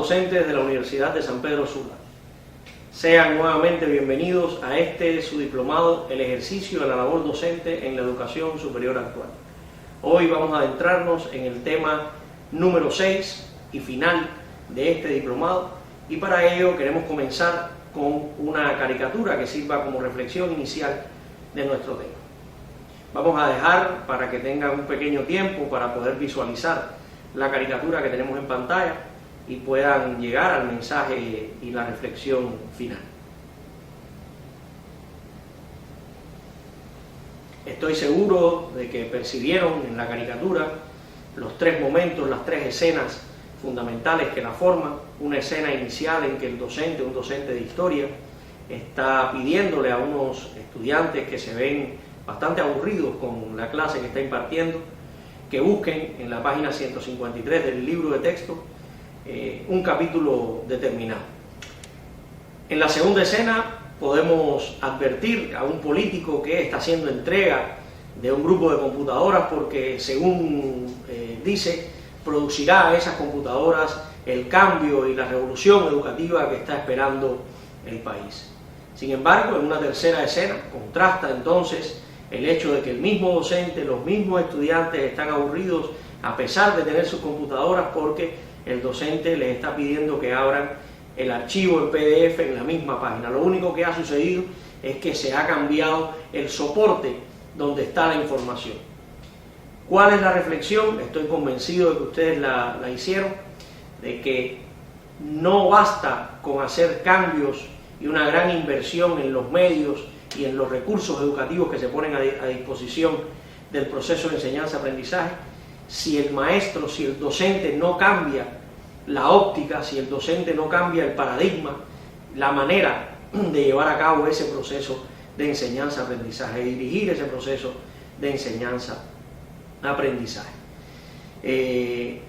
docentes de la Universidad de San Pedro Sula. Sean nuevamente bienvenidos a su diplomado, el ejercicio de la labor docente en la educación superior actual. Hoy vamos a adentrarnos en el tema número 6 y final de este diplomado, y para ello queremos comenzar con una caricatura que sirva como reflexión inicial de nuestro tema. Vamos a dejar para que tengan un pequeño tiempo para poder visualizar la caricatura que tenemos en pantalla y puedan llegar al mensaje y la reflexión final. Estoy seguro de que percibieron en la caricatura los tres momentos, las tres escenas fundamentales que la forman. Una escena inicial en que el docente, un docente de historia, está pidiéndole a unos estudiantes que se ven bastante aburridos con la clase que está impartiendo, que busquen en la página 153 del libro de texto un capítulo determinado. En la segunda escena podemos advertir a un político que está haciendo entrega de un grupo de computadoras porque, según dice, producirá a esas computadoras el cambio y la revolución educativa que está esperando el país. Sin embargo, en una tercera escena contrasta entonces el hecho de que el mismo docente, los mismos estudiantes están aburridos a pesar de tener sus computadoras, porque el docente les está pidiendo que abran el archivo en PDF en la misma página. Lo único que ha sucedido es que se ha cambiado el soporte donde está la información. ¿Cuál es la reflexión? Estoy convencido de que ustedes la hicieron, de que no basta con hacer cambios y una gran inversión en los medios y en los recursos educativos que se ponen a disposición del proceso de enseñanza-aprendizaje. Si el maestro, si el docente no cambia la óptica, si el docente no cambia el paradigma, la manera de llevar a cabo ese proceso de enseñanza-aprendizaje, de dirigir ese proceso de enseñanza-aprendizaje.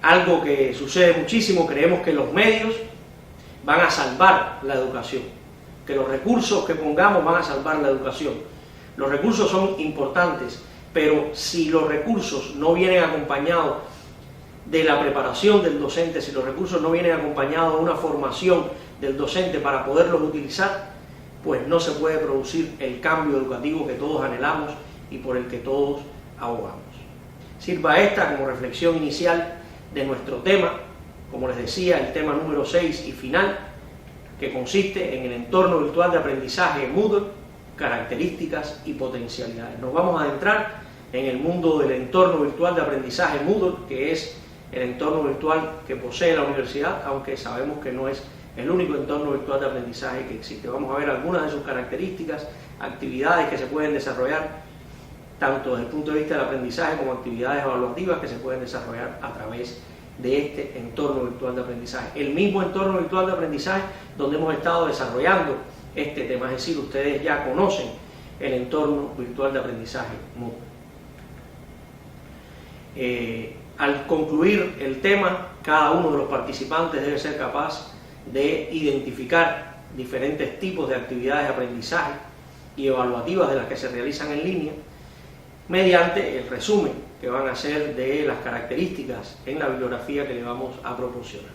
Algo que sucede muchísimo, creemos que los medios van a salvar la educación, que los recursos que pongamos van a salvar la educación. Los recursos son importantes, pero si los recursos no vienen acompañados de la preparación del docente, si los recursos no vienen acompañados de una formación del docente para poderlos utilizar, pues no se puede producir el cambio educativo que todos anhelamos y por el que todos abogamos. Sirva esta como reflexión inicial de nuestro tema, como les decía, el tema número 6 y final, que consiste en el entorno virtual de aprendizaje Moodle, características y potencialidades. Nos vamos a adentrar en el mundo del entorno virtual de aprendizaje Moodle, que es el entorno virtual que posee la universidad, aunque sabemos que no es el único entorno virtual de aprendizaje que existe. Vamos a ver algunas de sus características, actividades que se pueden desarrollar, tanto desde el punto de vista del aprendizaje como actividades evaluativas que se pueden desarrollar a través de este entorno virtual de aprendizaje. El mismo entorno virtual de aprendizaje donde hemos estado desarrollando este tema, es decir, ustedes ya conocen el entorno virtual de aprendizaje Moodle. Al concluir el tema, cada uno de los participantes debe ser capaz de identificar diferentes tipos de actividades de aprendizaje y evaluativas de las que se realizan en línea mediante el resumen que van a hacer de las características en la bibliografía que le vamos a proporcionar.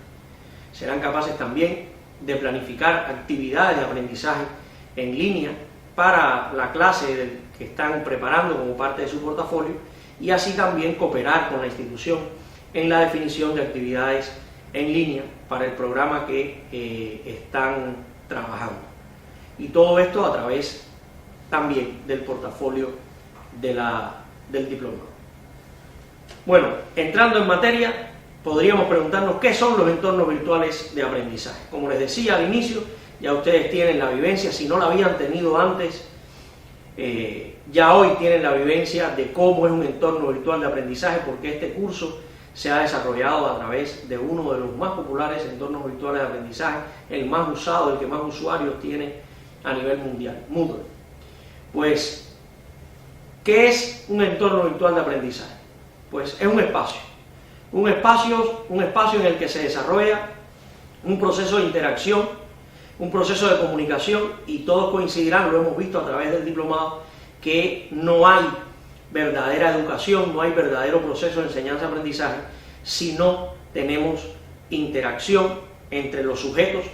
Serán capaces también de planificar actividades de aprendizaje en línea para la clase que están preparando como parte de su portafolio, y así también cooperar con la institución en la definición de actividades en línea para el programa que están trabajando. Y todo esto a través también del portafolio del diplomado. Bueno, entrando en materia, podríamos preguntarnos qué son los entornos virtuales de aprendizaje. Como les decía al inicio, ya ustedes tienen la vivencia, si no la habían tenido antes, ya hoy tienen la vivencia de cómo es un entorno virtual de aprendizaje, porque este curso se ha desarrollado a través de uno de los más populares entornos virtuales de aprendizaje, el más usado, el que más usuarios tiene a nivel mundial, Moodle. Pues, ¿qué es un entorno virtual de aprendizaje? Pues es un espacio en el que se desarrolla un proceso de interacción, un proceso de comunicación, y todos coincidirán, lo hemos visto a través del diplomado, que no hay verdadera educación, no hay verdadero proceso de enseñanza-aprendizaje si no tenemos interacción entre los sujetos,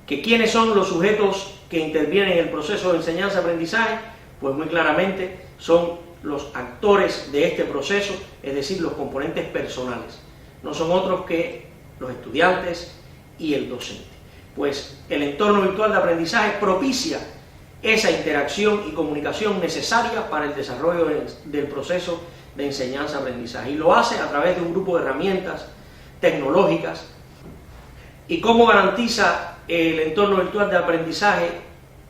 que quiénes son los sujetos que intervienen en el proceso de enseñanza-aprendizaje, pues muy claramente son los actores de este proceso, es decir, los componentes personales. No son otros que los estudiantes y el docente. Pues el entorno virtual de aprendizaje propicia esa interacción y comunicación necesaria para el desarrollo del proceso de enseñanza-aprendizaje. Y lo hace a través de un grupo de herramientas tecnológicas. ¿Y cómo garantiza el entorno virtual de aprendizaje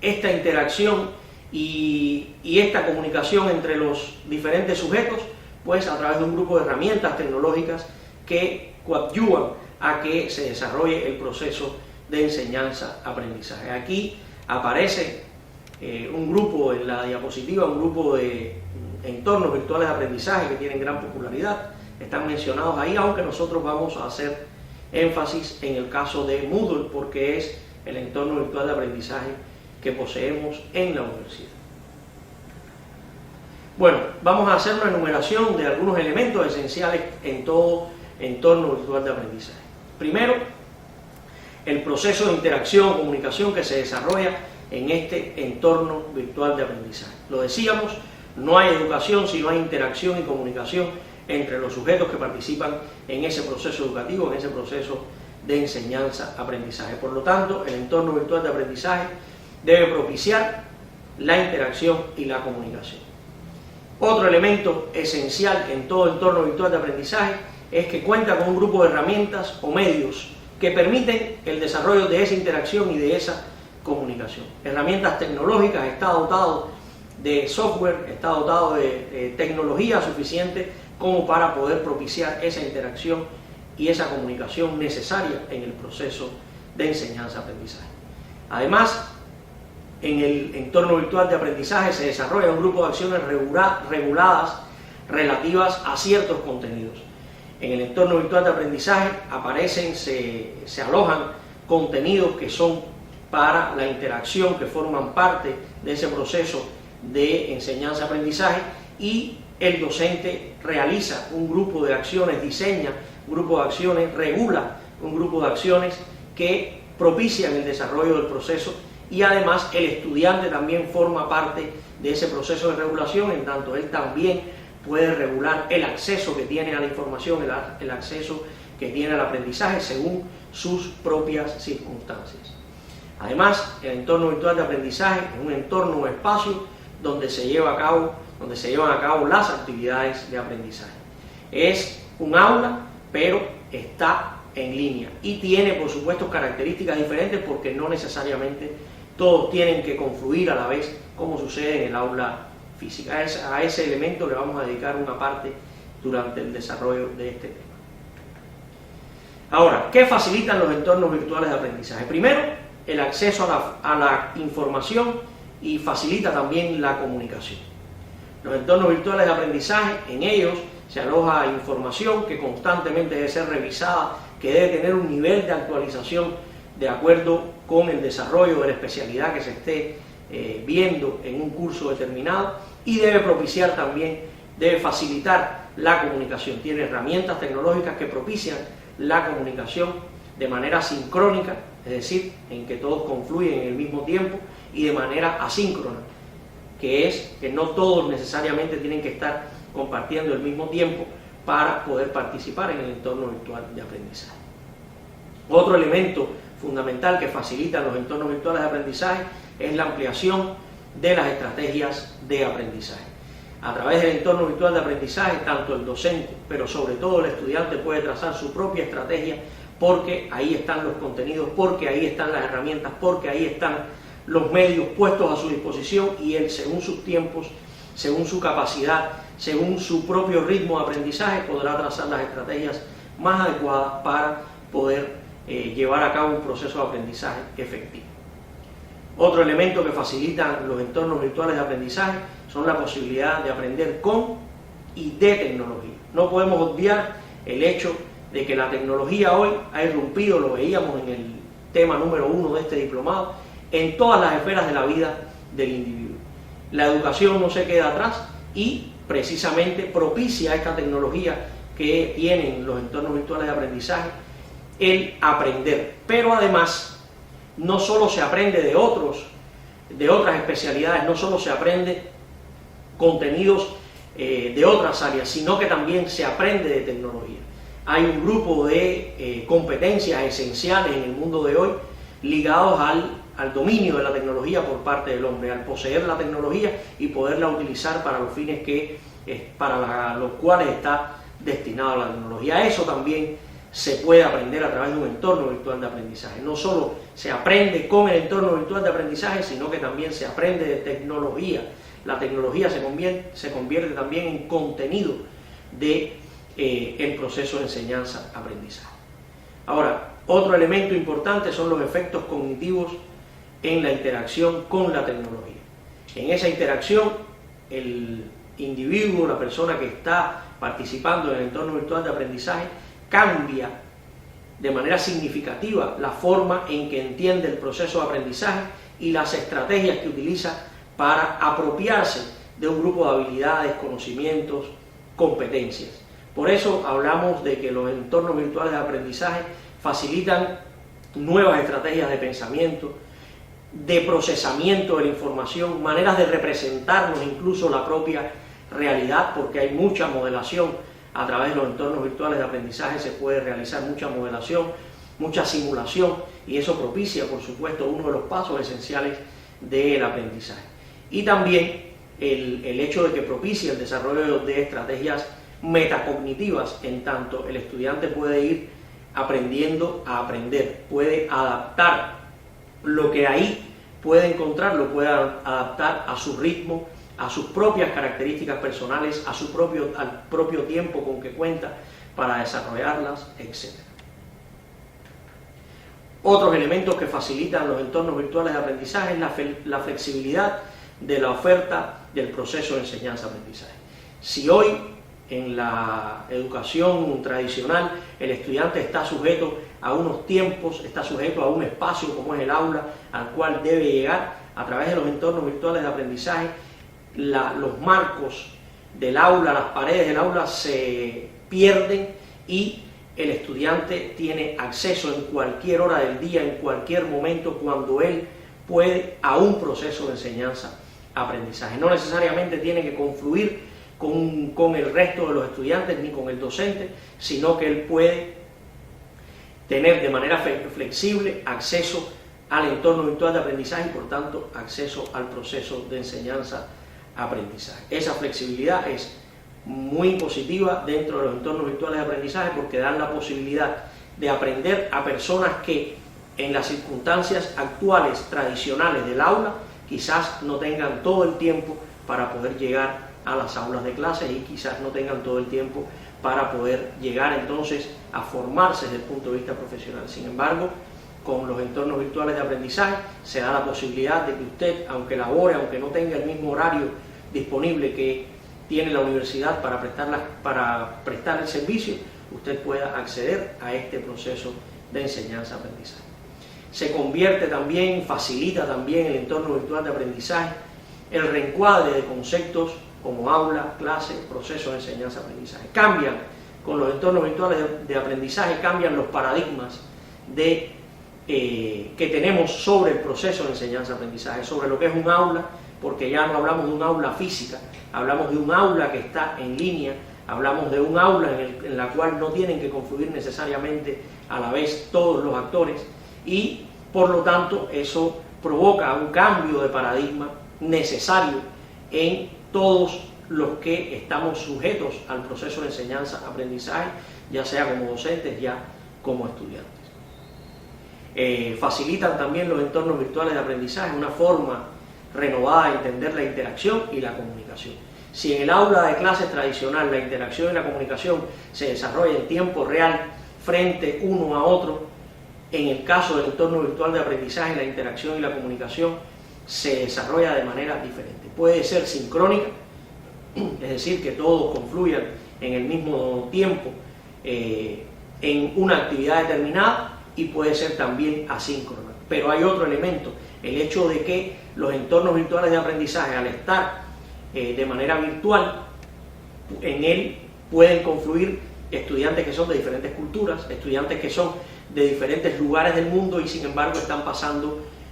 esta interacción y esta comunicación entre los diferentes sujetos? Pues a través de un grupo de herramientas tecnológicas que coadyuvan a que se desarrolle el proceso de enseñanza-aprendizaje. Aquí aparece un grupo en la diapositiva, un grupo de entornos virtuales de aprendizaje que tienen gran popularidad, están mencionados ahí, aunque nosotros vamos a hacer énfasis en el caso de Moodle, porque es el entorno virtual de aprendizaje que poseemos en la universidad. Bueno, vamos a hacer una enumeración de algunos elementos esenciales en todo entorno virtual de aprendizaje. Primero, el proceso de interacción, comunicación que se desarrolla en este entorno virtual de aprendizaje. Lo decíamos, no hay educación si no hay interacción y comunicación entre los sujetos que participan en ese proceso educativo, en ese proceso de enseñanza-aprendizaje. Por lo tanto, el entorno virtual de aprendizaje debe propiciar la interacción y la comunicación. Otro elemento esencial en todo entorno virtual de aprendizaje es que cuenta con un grupo de herramientas o medios que permiten el desarrollo de esa interacción y de esa comunicación. Herramientas tecnológicas, está dotado de software, está dotado de tecnología suficiente como para poder propiciar esa interacción y esa comunicación necesaria en el proceso de enseñanza-aprendizaje. Además, en el entorno virtual de aprendizaje se desarrolla un grupo de acciones reguladas relativas a ciertos contenidos. En el entorno virtual de aprendizaje aparecen, se alojan contenidos que son para la interacción, que forman parte de ese proceso de enseñanza-aprendizaje, y el docente realiza un grupo de acciones, diseña un grupo de acciones, regula un grupo de acciones que propician el desarrollo del proceso, y además el estudiante también forma parte de ese proceso de regulación, en tanto él también puede regular el acceso que tiene a la información, el acceso que tiene al aprendizaje según sus propias circunstancias. Además, el entorno virtual de aprendizaje es un entorno o espacio donde se llevan a cabo las actividades de aprendizaje. Es un aula, pero está en línea y tiene, por supuesto, características diferentes porque no necesariamente todos tienen que confluir a la vez como sucede en el aula física. A ese elemento le vamos a dedicar una parte durante el desarrollo de este tema. Ahora, ¿qué facilitan los entornos virtuales de aprendizaje? Primero, el acceso a la información, y facilita también la comunicación. Los entornos virtuales de aprendizaje, en ellos se aloja información que constantemente debe ser revisada, que debe tener un nivel de actualización de acuerdo con el desarrollo de la especialidad que se esté viendo en un curso determinado, y debe propiciar también, debe facilitar la comunicación. Tiene herramientas tecnológicas que propician la comunicación de manera sincrónica, es decir, en que todos confluyen en el mismo tiempo, y de manera asíncrona, que es que no todos necesariamente tienen que estar compartiendo el mismo tiempo para poder participar en el entorno virtual de aprendizaje. Otro elemento fundamental que facilita los entornos virtuales de aprendizaje es la ampliación de las estrategias de aprendizaje. A través del entorno virtual de aprendizaje, tanto el docente, pero sobre todo el estudiante, puede trazar su propia estrategia, porque ahí están los contenidos, porque ahí están las herramientas, porque ahí están los medios puestos a su disposición, y él, según sus tiempos, según su capacidad, según su propio ritmo de aprendizaje, podrá trazar las estrategias más adecuadas para poder llevar a cabo un proceso de aprendizaje efectivo. Otro elemento que facilitan los entornos virtuales de aprendizaje son la posibilidad de aprender con y de tecnología. No podemos obviar el hecho de que la tecnología hoy ha irrumpido, lo veíamos en el tema número 1 de este diplomado, en todas las esferas de la vida del individuo. La educación no se queda atrás, y precisamente propicia esta tecnología que tienen los entornos virtuales de aprendizaje el aprender. Pero además, no solo se aprende de otras especialidades, no solo se aprende contenidos de otras áreas, sino que también se aprende de tecnología. Hay un grupo de competencias esenciales en el mundo de hoy ligados al dominio de la tecnología por parte del hombre, al poseer la tecnología y poderla utilizar para los fines para los cuales está destinada la tecnología. Eso también se puede aprender a través de un entorno virtual de aprendizaje. No solo se aprende con el entorno virtual de aprendizaje, sino que también se aprende de tecnología. La tecnología se convierte también en contenido del proceso de enseñanza-aprendizaje. Ahora, otro elemento importante son los efectos cognitivos en la interacción con la tecnología. En esa interacción, el individuo, la persona que está participando en el entorno virtual de aprendizaje, cambia de manera significativa la forma en que entiende el proceso de aprendizaje y las estrategias que utiliza para apropiarse de un grupo de habilidades, conocimientos, competencias. Por eso hablamos de que los entornos virtuales de aprendizaje facilitan nuevas estrategias de pensamiento, de procesamiento de la información, maneras de representarnos incluso la propia realidad, porque hay mucha modelación a través de los entornos virtuales de aprendizaje, se puede realizar mucha modelación, mucha simulación, y eso propicia, por supuesto, uno de los pasos esenciales del aprendizaje. Y también el hecho de que propicia el desarrollo de estrategias metacognitivas, en tanto el estudiante puede ir aprendiendo a aprender, puede adaptar lo que ahí puede encontrar, lo puede adaptar a su ritmo, a sus propias características personales, al propio tiempo con que cuenta para desarrollarlas, etc. Otros elementos que facilitan los entornos virtuales de aprendizaje es la flexibilidad de la oferta del proceso de enseñanza-aprendizaje. Si hoy en la educación tradicional el estudiante está sujeto a unos tiempos, está sujeto a un espacio como es el aula, al cual debe llegar a través de los entornos virtuales de aprendizaje, los marcos del aula, las paredes del aula se pierden y el estudiante tiene acceso en cualquier hora del día, en cualquier momento, cuando él puede, a un proceso de enseñanza-aprendizaje. No necesariamente tiene que confluir con el resto de los estudiantes ni con el docente, sino que él puede tener de manera flexible acceso al entorno virtual de aprendizaje y por tanto acceso al proceso de enseñanza-aprendizaje. Esa flexibilidad es muy positiva dentro de los entornos virtuales de aprendizaje porque dan la posibilidad de aprender a personas que en las circunstancias actuales tradicionales del aula quizás no tengan todo el tiempo para poder llegar a las aulas de clases y quizás no tengan todo el tiempo para poder llegar entonces a formarse desde el punto de vista profesional. Sin embargo, con los entornos virtuales de aprendizaje se da la posibilidad de que usted, aunque labore, aunque no tenga el mismo horario disponible que tiene la universidad para prestar el servicio, usted pueda acceder a este proceso de enseñanza-aprendizaje. Se convierte también, facilita también el entorno virtual de aprendizaje el reencuadre de conceptos como aula, clase, proceso de enseñanza-aprendizaje. Cambian con los entornos virtuales de aprendizaje, cambian los paradigmas que tenemos sobre el proceso de enseñanza-aprendizaje, sobre lo que es un aula, porque ya no hablamos de un aula física, hablamos de un aula que está en línea, hablamos de un aula en la cual no tienen que confluir necesariamente a la vez todos los actores y por lo tanto eso provoca un cambio de paradigma necesario en todos los que estamos sujetos al proceso de enseñanza-aprendizaje, ya sea como docentes, ya como estudiantes. Facilitan también los entornos virtuales de aprendizaje una forma renovada de entender la interacción y la comunicación. Si en el aula de clases tradicional la interacción y la comunicación se desarrolla en tiempo real frente uno a otro, en el caso del entorno virtual de aprendizaje la interacción y la comunicación se desarrolla de manera diferente. Puede ser sincrónica, es decir, que todos confluyan en el mismo tiempo en una actividad determinada, y puede ser también asíncrona. Pero hay otro elemento, el hecho de que los entornos virtuales de aprendizaje, al estar de manera virtual, en él pueden confluir estudiantes que son de diferentes culturas, estudiantes que son de diferentes lugares del mundo y sin embargo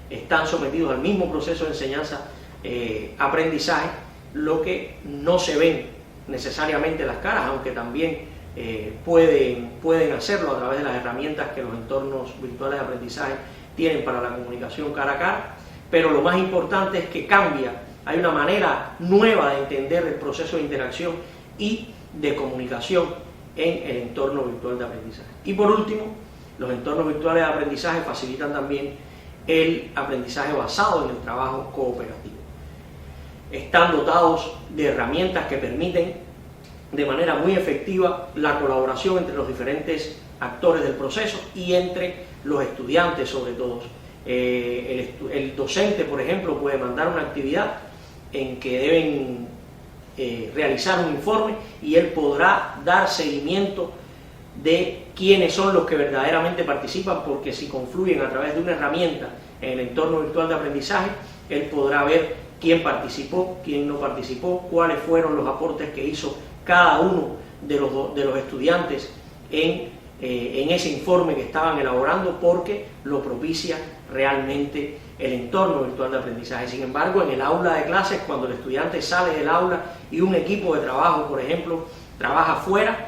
están sometidos al mismo proceso de enseñanza-aprendizaje, lo que no se ven necesariamente las caras, aunque también pueden hacerlo a través de las herramientas que los entornos virtuales de aprendizaje tienen para la comunicación cara a cara. Pero lo más importante es que hay una manera nueva de entender el proceso de interacción y de comunicación en el entorno virtual de aprendizaje. Y por último, los entornos virtuales de aprendizaje facilitan también el aprendizaje basado en el trabajo cooperativo. Están dotados de herramientas que permiten de manera muy efectiva la colaboración entre los diferentes actores del proceso y entre los estudiantes sobre todo. El docente, por ejemplo, puede mandar una actividad en que deben realizar un informe y él podrá dar seguimiento de quiénes son los que verdaderamente participan, porque si confluyen a través de una herramienta en el entorno virtual de aprendizaje, él podrá ver quién participó, quién no participó, cuáles fueron los aportes que hizo cada uno de los estudiantes en ese informe que estaban elaborando, porque lo propicia realmente el entorno virtual de aprendizaje. Sin embargo, en el aula de clases, cuando el estudiante sale del aula y un equipo de trabajo, por ejemplo, trabaja fuera,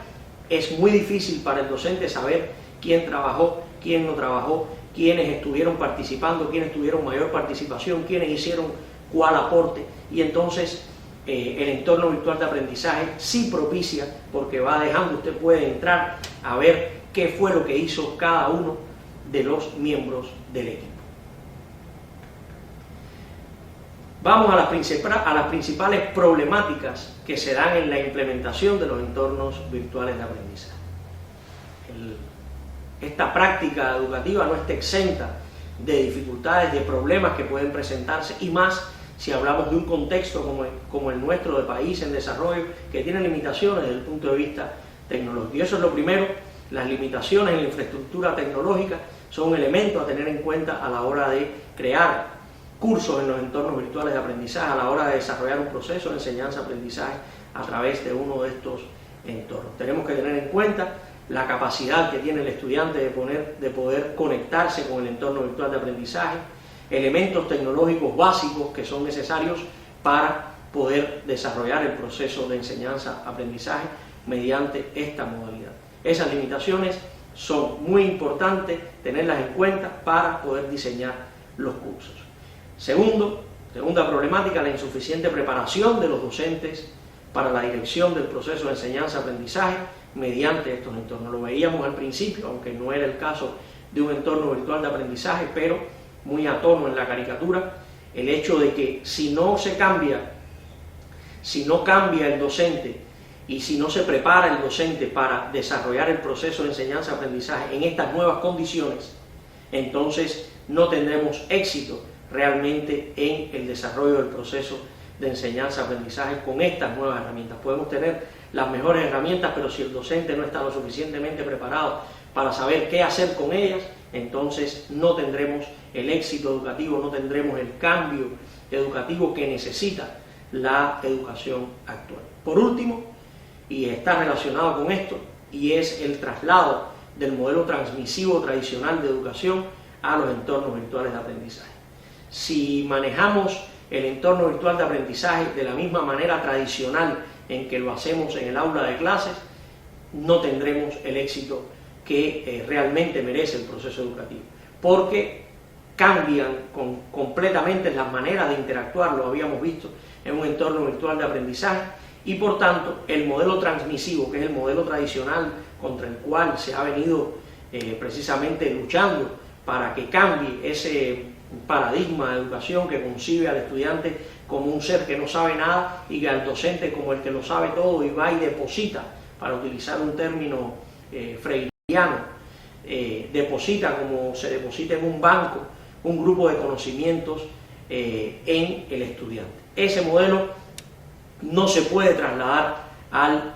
es muy difícil para el docente saber quién trabajó, quién no trabajó, quiénes estuvieron participando, quiénes tuvieron mayor participación, quiénes hicieron cuál aporte. Y entonces el entorno virtual de aprendizaje sí propicia, porque usted puede entrar a ver qué fue lo que hizo cada uno de los miembros del equipo. Vamos a las principales problemáticas que se dan en la implementación de los entornos virtuales de aprendizaje. Esta práctica educativa no está exenta de dificultades, de problemas que pueden presentarse, y más si hablamos de un contexto como el nuestro, de país en desarrollo, que tiene limitaciones desde el punto de vista tecnológico. Y eso es lo primero. Las limitaciones en la infraestructura tecnológica son un elemento a tener en cuenta a la hora de crear cursos en los entornos virtuales de aprendizaje, a la hora de desarrollar un proceso de enseñanza-aprendizaje a través de uno de estos entornos. Tenemos que tener en cuenta la capacidad que tiene el estudiante de poder conectarse con el entorno virtual de aprendizaje, elementos tecnológicos básicos que son necesarios para poder desarrollar el proceso de enseñanza-aprendizaje mediante esta modalidad. Esas limitaciones son muy importantes tenerlas en cuenta para poder diseñar los cursos. Segunda problemática, la insuficiente preparación de los docentes para la dirección del proceso de enseñanza-aprendizaje mediante estos entornos. Lo veíamos al principio, aunque no era el caso de un entorno virtual de aprendizaje, pero muy a tono en la caricatura, el hecho de que si no cambia el docente y si no se prepara el docente para desarrollar el proceso de enseñanza-aprendizaje en estas nuevas condiciones, entonces no tendremos éxito realmente en el desarrollo del proceso de enseñanza-aprendizaje con estas nuevas herramientas. Podemos tener las mejores herramientas, pero si el docente no está lo suficientemente preparado para saber qué hacer con ellas, entonces no tendremos el éxito educativo, no tendremos el cambio educativo que necesita la educación actual. Por último, y está relacionado con esto, y es el traslado del modelo transmisivo tradicional de educación a los entornos virtuales de aprendizaje. Si manejamos el entorno virtual de aprendizaje de la misma manera tradicional en que lo hacemos en el aula de clases, no tendremos el éxito que realmente merece el proceso educativo, porque cambian completamente las maneras de interactuar, lo habíamos visto en un entorno virtual de aprendizaje, y por tanto el modelo transmisivo, que es el modelo tradicional contra el cual se ha venido precisamente luchando para que cambie ese paradigma de educación que concibe al estudiante como un ser que no sabe nada y al docente como el que lo sabe todo y va y deposita, para utilizar un término freiriano, deposita como se deposita en un banco un grupo de conocimientos en el estudiante. Ese modelo no se puede trasladar al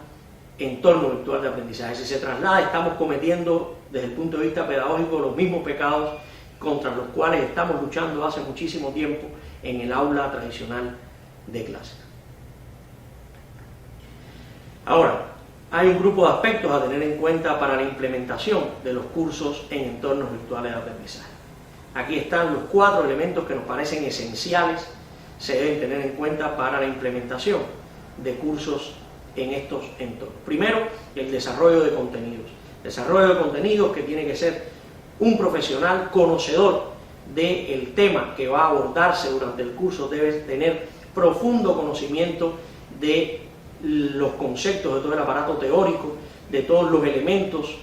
entorno virtual de aprendizaje. Si se traslada, estamos cometiendo desde el punto de vista pedagógico los mismos pecados contra los cuales estamos luchando hace muchísimo tiempo en el aula tradicional de clase. Ahora, Hay un grupo de aspectos a tener en cuenta para la implementación de los cursos en entornos virtuales de aprendizaje. Aquí están los 4 elementos que nos parecen esenciales, se deben tener en cuenta para la implementación de cursos en estos entornos. Primero, el desarrollo de contenidos. Desarrollo de contenidos que tiene que ser un profesional conocedor del tema que va a abordarse durante el curso, debe tener profundo conocimiento de los conceptos, de todo el aparato teórico, de todos los elementos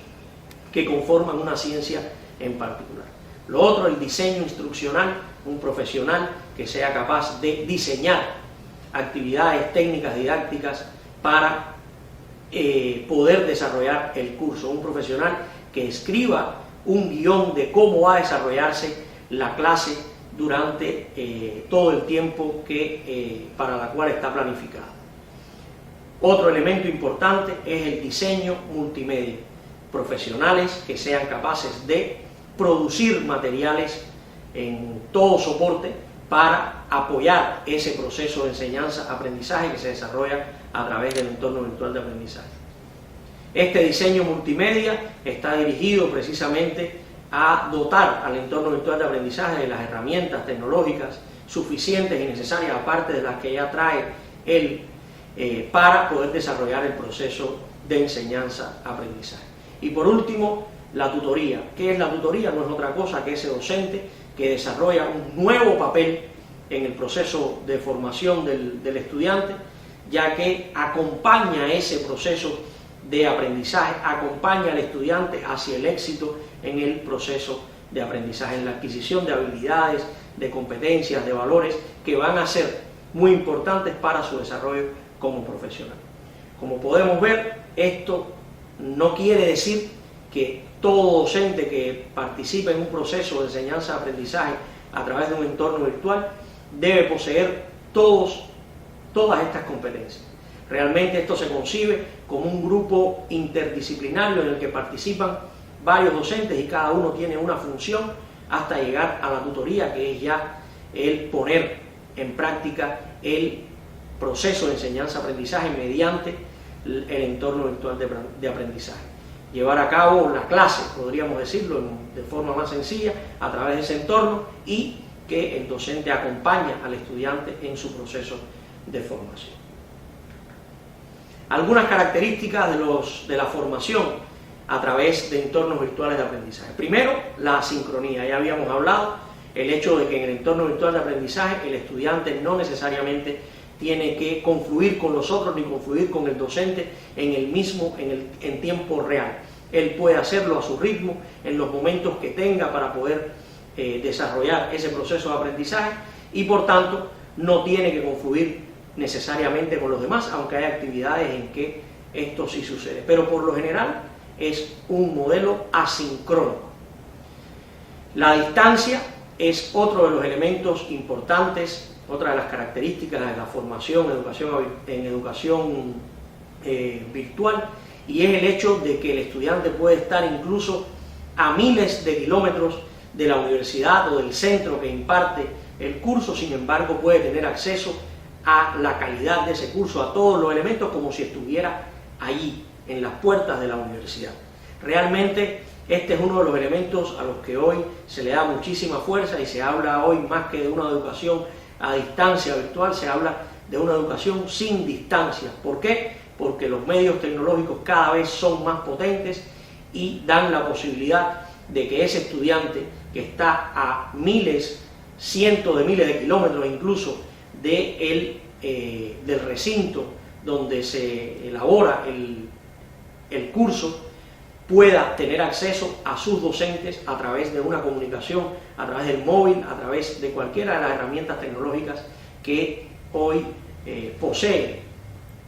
que conforman una ciencia en particular. Lo otro, el diseño instruccional, un profesional que sea capaz de diseñar actividades técnicas didácticas para poder desarrollar el curso, un profesional que escriba un guión de cómo va a desarrollarse la clase durante todo el tiempo para la cual está planificada. Otro elemento importante es el diseño multimedia, profesionales que sean capaces de producir materiales en todo soporte para apoyar ese proceso de enseñanza-aprendizaje que se desarrolla a través del entorno virtual de aprendizaje. Este diseño multimedia está dirigido precisamente a dotar al entorno virtual de aprendizaje de las herramientas tecnológicas suficientes y necesarias, aparte de las que ya trae él, para poder desarrollar el proceso de enseñanza-aprendizaje. Y por último, la tutoría. ¿Qué es la tutoría? No es otra cosa que ese docente que desarrolla un nuevo papel en el proceso de formación del estudiante, ya que acompaña ese proceso de aprendizaje, acompaña al estudiante hacia el éxito en el proceso de aprendizaje, en la adquisición de habilidades, de competencias, de valores que van a ser muy importantes para su desarrollo como profesional. Como podemos ver, esto no quiere decir que todo docente que participe en un proceso de enseñanza-aprendizaje a través de un entorno virtual debe poseer todas estas competencias. Realmente esto se concibe como un grupo interdisciplinario en el que participan varios docentes y cada uno tiene una función hasta llegar a la tutoría, que es ya el poner en práctica el proceso de enseñanza-aprendizaje mediante el entorno virtual de aprendizaje. Llevar a cabo la clase, podríamos decirlo de forma más sencilla, a través de ese entorno, y que el docente acompaña al estudiante en su proceso de formación. Algunas características de la formación a través de entornos virtuales de aprendizaje. Primero, la asincronía. Ya habíamos hablado el hecho de que en el entorno virtual de aprendizaje el estudiante no necesariamente tiene que confluir con los otros ni confluir con el docente en tiempo real. Él puede hacerlo a su ritmo, en los momentos que tenga para poder desarrollar ese proceso de aprendizaje, y por tanto no tiene que confluir necesariamente con los demás, aunque hay actividades en que esto sí sucede. Pero por lo general es un modelo asincrónico. La distancia es otro de los elementos importantes, otra de las características de la formación en educación virtual, y es el hecho de que el estudiante puede estar incluso a miles de kilómetros de la universidad o del centro que imparte el curso, sin embargo puede tener acceso a la calidad de ese curso, a todos los elementos, como si estuviera allí, en las puertas de la universidad. Realmente este es uno de los elementos a los que hoy se le da muchísima fuerza, y se habla hoy más que de una educación a distancia virtual, se habla de una educación sin distancia. ¿Por qué? Porque los medios tecnológicos cada vez son más potentes y dan la posibilidad de que ese estudiante que está a miles, cientos de miles de kilómetros incluso del recinto donde se elabora el curso, pueda tener acceso a sus docentes a través de una comunicación, a través del móvil, a través de cualquiera de las herramientas tecnológicas que hoy posee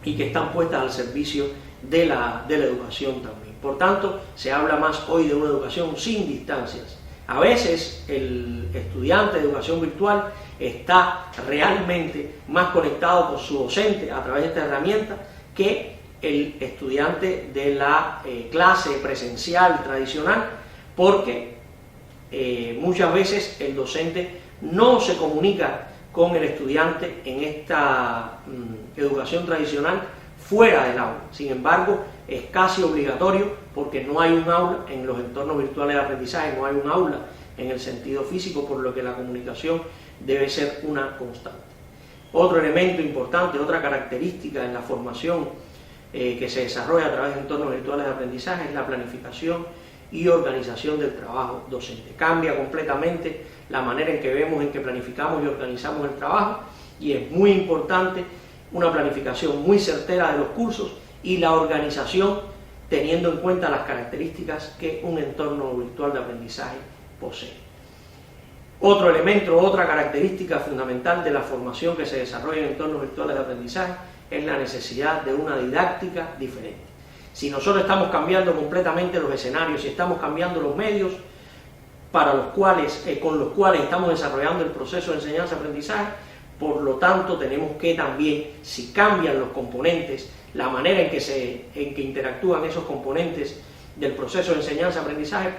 y que están puestas al servicio de la educación también. Por tanto, se habla más hoy de una educación sin distancias. A veces el estudiante de educación virtual está realmente más conectado con su docente a través de esta herramienta que el estudiante de la clase presencial tradicional, porque muchas veces el docente no se comunica con el estudiante en esta educación tradicional fuera del aula. Sin embargo, es casi obligatorio porque no hay un aula en los entornos virtuales de aprendizaje, no hay un aula en el sentido físico, por lo que la comunicación debe ser una constante. Otro elemento importante, otra característica en la formación que se desarrolla a través de entornos virtuales de aprendizaje es la planificación y organización del trabajo docente. Cambia completamente la manera en que vemos, en que planificamos y organizamos el trabajo, y es muy importante una planificación muy certera de los cursos y la organización teniendo en cuenta las características que un entorno virtual de aprendizaje posee. Otro elemento, otra característica fundamental de la formación que se desarrolla en entornos virtuales de aprendizaje es la necesidad de una didáctica diferente. Si nosotros estamos cambiando completamente los escenarios, si estamos cambiando los medios con los cuales estamos desarrollando el proceso de enseñanza-aprendizaje, por lo tanto tenemos que también, si cambian los componentes, la manera en que interactúan esos componentes del proceso de enseñanza-aprendizaje,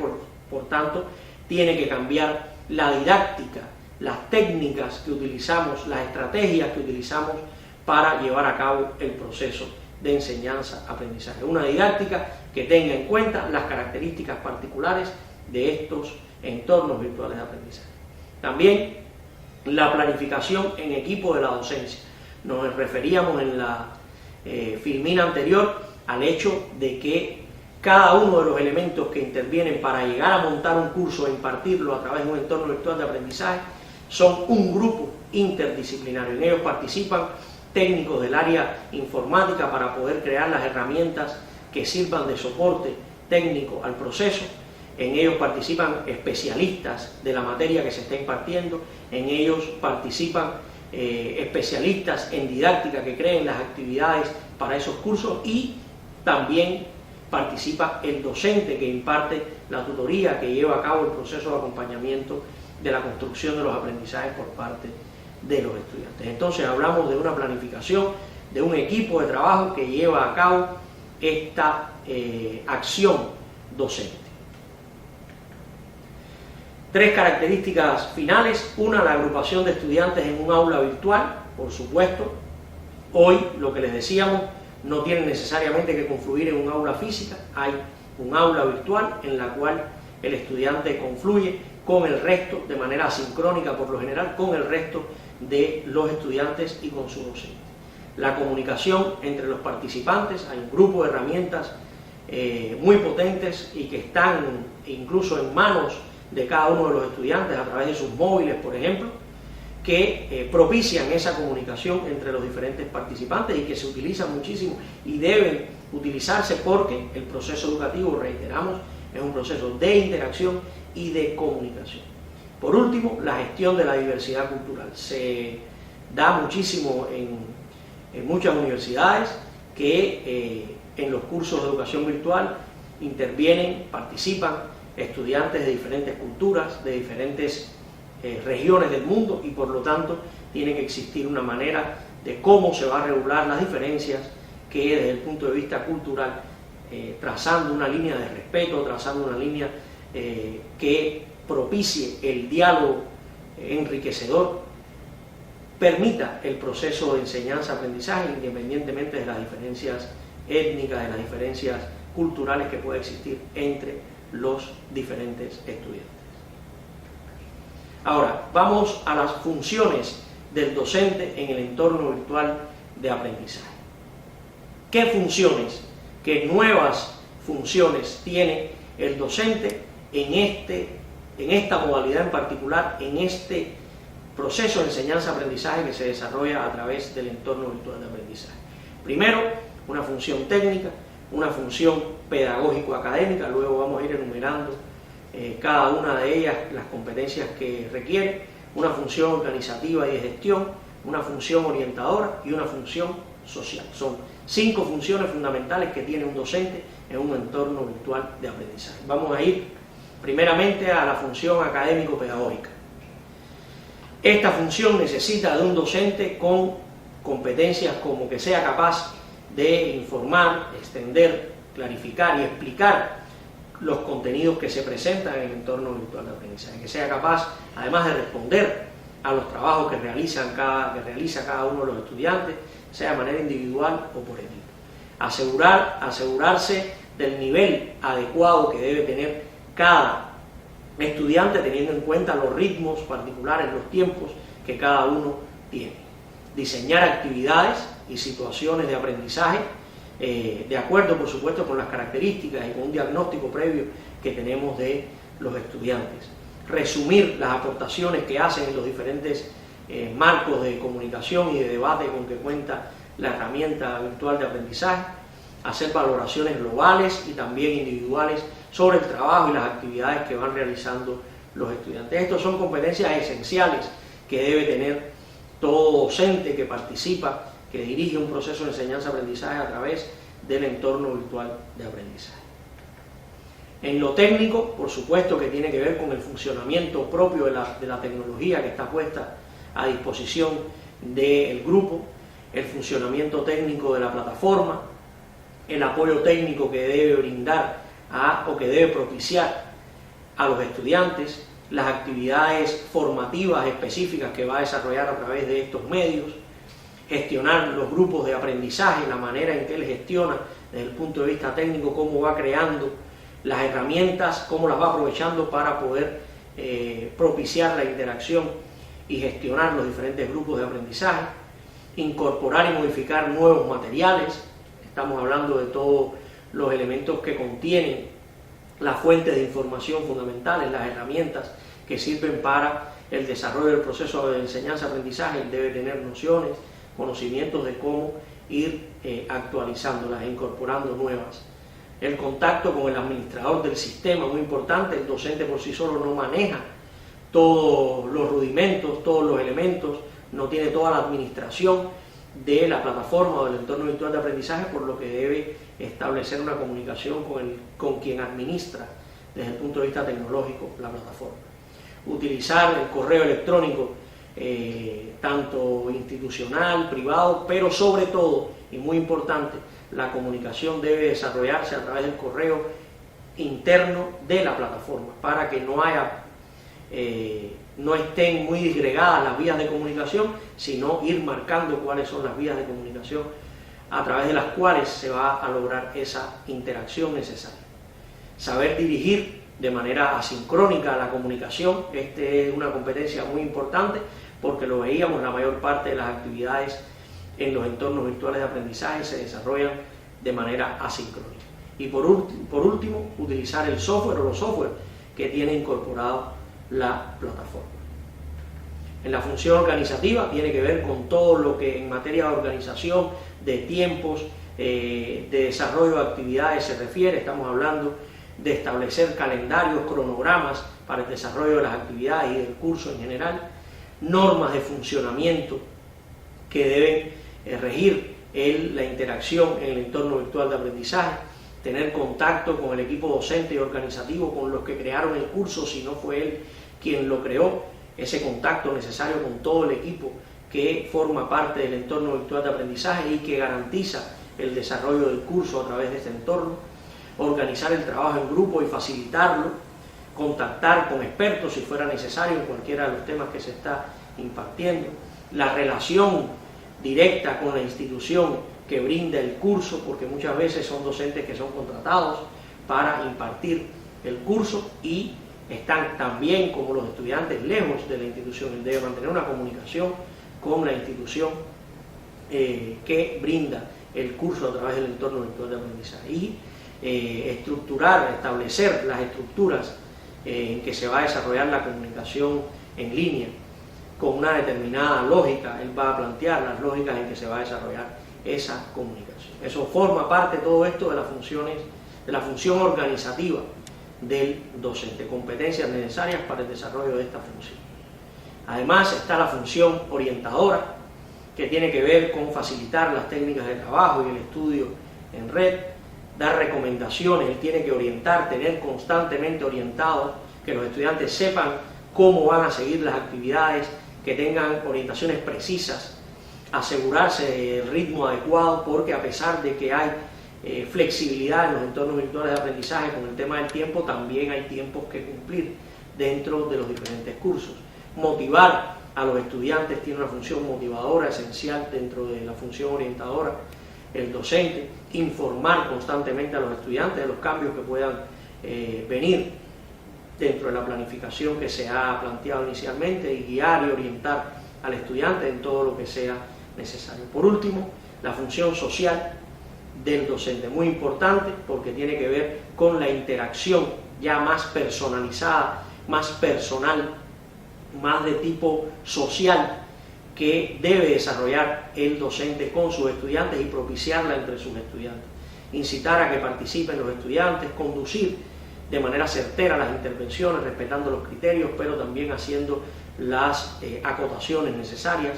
por tanto, tiene que cambiar la didáctica, las técnicas que utilizamos, las estrategias que utilizamos para llevar a cabo el proceso de enseñanza-aprendizaje. Una didáctica que tenga en cuenta las características particulares de estos entornos virtuales de aprendizaje. También la planificación en equipo de la docencia. Nos referíamos en la filmina anterior al hecho de que cada uno de los elementos que intervienen para llegar a montar un curso e impartirlo a través de un entorno virtual de aprendizaje son un grupo interdisciplinario. En ellos participan técnicos del área informática para poder crear las herramientas que sirvan de soporte técnico al proceso. En ellos participan especialistas de la materia que se está impartiendo. En ellos participan especialistas en didáctica que creen las actividades para esos cursos, y también participa el docente que imparte la tutoría, que lleva a cabo el proceso de acompañamiento de la construcción de los aprendizajes por parte de los estudiantes. Entonces hablamos de una planificación, de un equipo de trabajo que lleva a cabo esta acción docente. Tres características finales. Una, la agrupación de estudiantes en un aula virtual, por supuesto. Hoy, lo que les decíamos, no tienen necesariamente que confluir en un aula física, hay un aula virtual en la cual el estudiante confluye con el resto, de manera asincrónica por lo general, con el resto de los estudiantes y con su docente. La comunicación entre los participantes, hay un grupo de herramientas muy potentes y que están incluso en manos de cada uno de los estudiantes a través de sus móviles, por ejemplo, que propician esa comunicación entre los diferentes participantes y que se utilizan muchísimo y deben utilizarse porque el proceso educativo, reiteramos, es un proceso de interacción y de comunicación. Por último, la gestión de la diversidad cultural. Se da muchísimo en muchas universidades que en los cursos de educación virtual intervienen, participan estudiantes de diferentes culturas, de diferentes regiones del mundo, y por lo tanto tiene que existir una manera de cómo se va a regular las diferencias, que desde el punto de vista cultural, trazando una línea de respeto, trazando una línea que propicie el diálogo enriquecedor, permita el proceso de enseñanza-aprendizaje independientemente de las diferencias étnicas, de las diferencias culturales que pueda existir entre los diferentes estudiantes. Ahora, vamos a las funciones del docente en el entorno virtual de aprendizaje. ¿Qué funciones, qué nuevas funciones tiene el docente en esta modalidad en particular, en este proceso de enseñanza-aprendizaje que se desarrolla a través del entorno virtual de aprendizaje? Primero, una función técnica, una función pedagógico-académica, luego vamos a ir enumerando cada una de ellas, las competencias que requiere, una función organizativa y de gestión, una función orientadora y una función social. Son 5 funciones fundamentales que tiene un docente en un entorno virtual de aprendizaje. Vamos a ir primeramente a la función académico-pedagógica. Esta función necesita de un docente con competencias como que sea capaz de informar, extender, clarificar y explicar los contenidos que se presentan en el entorno virtual de aprendizaje, que sea capaz, además de responder a los trabajos que realiza cada uno de los estudiantes, sea de manera individual o por equipo. asegurarse del nivel adecuado que debe tener cada estudiante, teniendo en cuenta los ritmos particulares, los tiempos que cada uno tiene. Diseñar actividades y situaciones de aprendizaje de acuerdo, por supuesto, con las características y con un diagnóstico previo que tenemos de los estudiantes. Resumir las aportaciones que hacen en los diferentes marcos de comunicación y de debate con que cuenta la herramienta virtual de aprendizaje. Hacer valoraciones globales y también individuales sobre el trabajo y las actividades que van realizando los estudiantes. Estas son competencias esenciales que debe tener todo docente que participa, que dirige un proceso de enseñanza-aprendizaje a través del entorno virtual de aprendizaje. En lo técnico, por supuesto que tiene que ver con el funcionamiento propio de la tecnología que está puesta a disposición del grupo, el funcionamiento técnico de la plataforma, el apoyo técnico que debe brindar o que debe propiciar a los estudiantes, las actividades formativas específicas que va a desarrollar a través de estos medios, gestionar los grupos de aprendizaje, la manera en que él gestiona desde el punto de vista técnico, cómo va creando las herramientas, cómo las va aprovechando para poder propiciar la interacción y gestionar los diferentes grupos de aprendizaje, incorporar y modificar nuevos materiales. Estamos hablando de todos los elementos que contienen las fuentes de información fundamentales, las herramientas que sirven para el desarrollo del proceso de enseñanza-aprendizaje. Él debe tener nociones, conocimientos de cómo ir actualizándolas e incorporando nuevas. El contacto con el administrador del sistema, muy importante. El docente por sí solo no maneja todos los rudimentos, todos los elementos, no tiene toda la administración de la plataforma o del entorno virtual de aprendizaje, por lo que debe establecer una comunicación con quien administra desde el punto de vista tecnológico la plataforma. Utilizar el correo electrónico, tanto institucional, privado, pero sobre todo, y muy importante, la comunicación debe desarrollarse a través del correo interno de la plataforma, para que no estén muy disgregadas las vías de comunicación, sino ir marcando cuáles son las vías de comunicación a través de las cuales se va a lograr esa interacción necesaria. Saber dirigir de manera asincrónica la comunicación, es una competencia muy importante, porque lo veíamos, la mayor parte de las actividades en los entornos virtuales de aprendizaje se desarrollan de manera asincrónica. Y por último, utilizar el software o los software que tiene incorporado la plataforma. En la función organizativa tiene que ver con todo lo que en materia de organización, de tiempos, de desarrollo de actividades se refiere. Estamos hablando de establecer calendarios, cronogramas para el desarrollo de las actividades y del curso en general, normas de funcionamiento que deben regir la interacción en el entorno virtual de aprendizaje, tener contacto con el equipo docente y organizativo, con los que crearon el curso, si no fue él quien lo creó, ese contacto necesario con todo el equipo que forma parte del entorno virtual de aprendizaje y que garantiza el desarrollo del curso a través de este entorno, organizar el trabajo en grupo y facilitarlo, contactar con expertos si fuera necesario en cualquiera de los temas que se está impartiendo, la relación directa con la institución que brinda el curso, porque muchas veces son docentes que son contratados para impartir el curso y están también, como los estudiantes, lejos de la institución. Él debe mantener una comunicación con la institución que brinda el curso a través del entorno virtual de aprendizaje y establecer las estructuras en que se va a desarrollar la comunicación en línea con una determinada lógica. Él va a plantear las lógicas en que se va a desarrollar esa comunicación. Eso forma parte, todo esto, de las funciones, de la función organizativa del docente, competencias necesarias para el desarrollo de esta función. Además está la función orientadora, que tiene que ver con facilitar las técnicas de trabajo y el estudio en red, dar recomendaciones. Él tiene que orientar, tener constantemente orientados, que los estudiantes sepan cómo van a seguir las actividades, que tengan orientaciones precisas, asegurarse del ritmo adecuado, porque a pesar de que hay flexibilidad en los entornos virtuales de aprendizaje con el tema del tiempo, también hay tiempos que cumplir dentro de los diferentes cursos. Motivar a los estudiantes tiene una función motivadora esencial dentro de la función orientadora. El docente informar constantemente a los estudiantes de los cambios que puedan venir dentro de la planificación que se ha planteado inicialmente y guiar y orientar al estudiante en todo lo que sea necesario. Por último, la función social del docente, muy importante porque tiene que ver con la interacción ya más personalizada, más personal, más de tipo social que debe desarrollar el docente con sus estudiantes y propiciarla entre sus estudiantes. Incitar a que participen los estudiantes, conducir de manera certera las intervenciones, respetando los criterios, pero también haciendo las acotaciones necesarias,